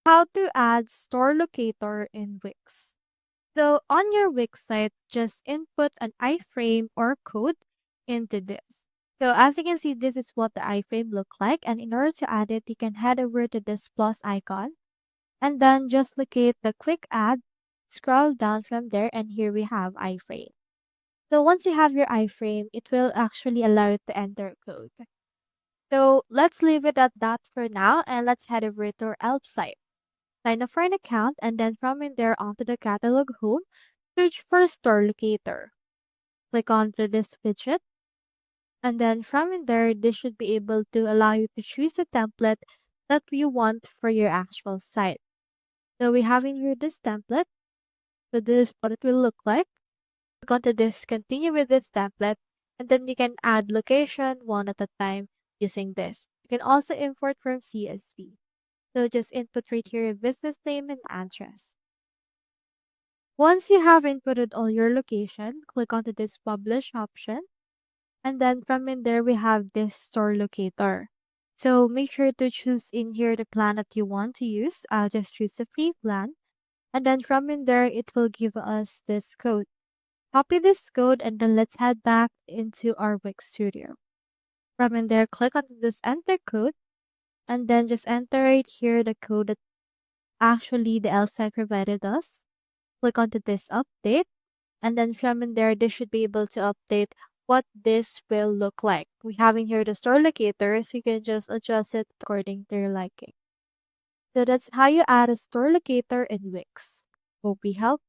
How to add store locator in Wix. So on your Wix site, just input an iframe or code into this. So as you can see, this is what the iframe look like. And in order to add it, you can head over to this plus icon and then just locate the quick add, scroll down from there, and here we have iframe. So once you have your iframe, it will actually allow you to enter code. So let's leave it at that for now and let's head over to our Elp site. Sign up for an account and then from in there onto the catalog home, search for store locator. Click onto this widget and then from in there, this should be able to allow you to choose the template that you want for your actual site. So we have in here this template. So this is what it will look like. Click onto this, continue with this template, and then you can add location one at a time using this. You can also import from CSV. So just input right here your business name and address. Once you have inputted all your location, click onto this publish option. And then from in there, we have this store locator. So make sure to choose in here the plan that you want to use. I'll just choose the free plan. And then from in there, it will give us this code. Copy this code and then let's head back into our Wix Studio. From in there, click on this enter code and then just enter right here the code that actually the L site provided us. Click onto this update and then from in there, this should be able to update what this will look like. We have in here the store locator, so you can just adjust it according to your liking. So that's how you add a store locator in Wix. Hope we helped.